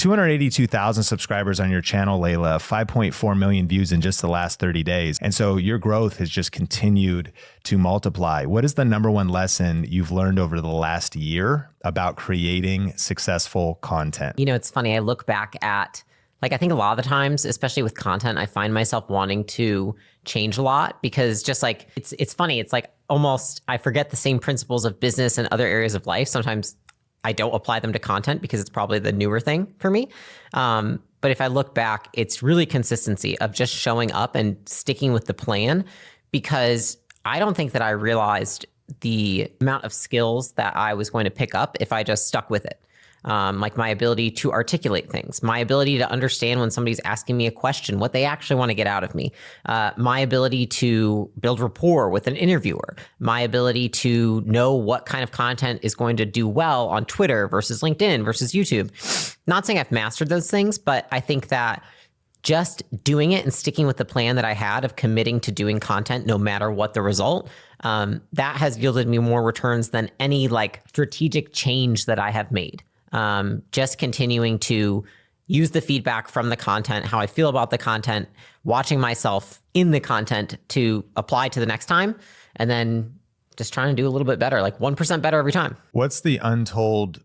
282,000 subscribers on your channel, Leila, 5.4 million views in just the last 30 days. And so your growth has just continued to multiply. What is the number one lesson you've learned over the last year about creating successful content? You know, it's funny. I look back at, like, I think a lot of the times, especially with content, I find myself wanting to change a lot because just like, it's funny. It's like almost, I forget the same principles of business and other areas of life. Sometimes I don't apply them to content because it's probably the newer thing for me. But if I look back, it's really consistency of just showing up and sticking with the plan, because I don't think that I realized the amount of skills that I was going to pick up if I just stuck with it. Like my ability to articulate things, my ability to understand when somebody's asking me a question, what they actually want to get out of me, my ability to build rapport with an interviewer, my ability to know what kind of content is going to do well on Twitter versus LinkedIn versus YouTube. Not saying I've mastered those things, but I think that just doing it and sticking with the plan that I had of committing to doing content no matter what the result, that has yielded me more returns than any like strategic change that I have made. Just continuing to use the feedback from the content, how I feel about the content, watching myself in the content to apply to the next time, and then just trying to do a little bit better, like 1% better every time. What's the untold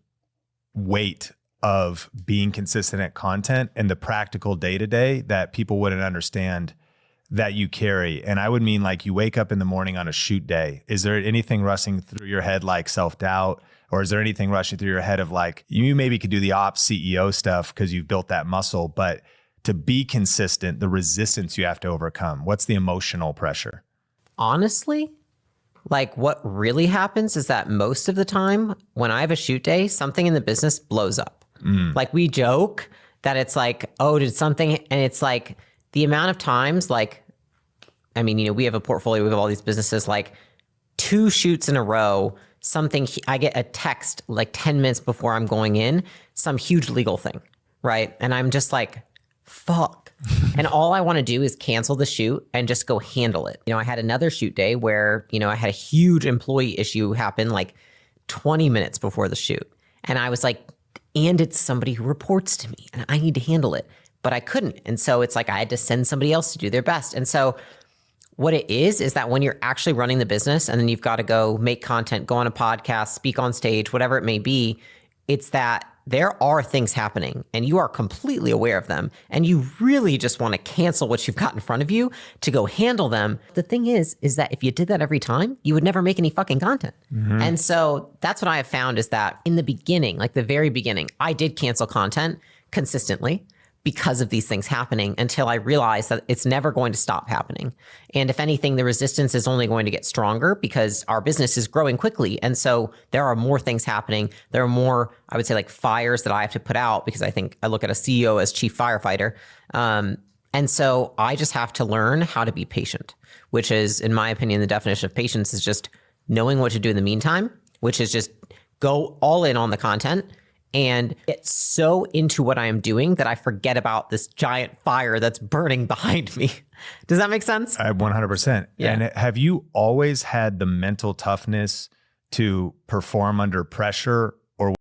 weight of being consistent at content and the practical day-to-day that people wouldn't understand that you carry? And I would mean like you wake up in the morning on a shoot day. Is there anything rushing through your head like self-doubt? Or is there anything rushing through your head of like, you maybe could do the ops CEO stuff because you've built that muscle, but to be consistent, the resistance you have to overcome, what's the emotional pressure? Honestly, like what really happens is that most of the time when I have a shoot day, something in the business blows up. Like we joke that it's like, oh, did something, and it's like the amount of times, like, I mean, you know, we have a portfolio, we have all these businesses, like 2 shoots in a row, I get a text like 10 minutes before I'm going in, some huge legal thing, right? And I'm just like, fuck. And all I want to do is cancel the shoot and just go handle it. You know, I had another shoot day where, you know, I had a huge employee issue happen like 20 minutes before the shoot. And I was like, and it's somebody who reports to me and I need to handle it, but I couldn't. And so it's like I had to send somebody else to do their best. And so what it is that when you're actually running the business and then you've got to go make content, go on a podcast, speak on stage, whatever it may be, it's that there are things happening and you are completely aware of them. And you really just want to cancel what you've got in front of you to go handle them. The thing is that if you did that every time, you would never make any fucking content. And so that's what I have found is that in the beginning, like the very beginning, I did cancel content consistently because of these things happening until I realized that it's never going to stop happening. And if anything, the resistance is only going to get stronger because our business is growing quickly. And so there are more things happening. There are more, I would say, like fires that I have to put out because I think I look at a CEO as chief firefighter. And so I just have to learn how to be patient, which is, in my opinion, the definition of patience is just knowing what to do in the meantime, which is just go all in on the content and get so into what I am doing that I forget about this giant fire that's burning behind me. Does that make sense? 100%. Yeah. And have you always had the mental toughness to perform under pressure, or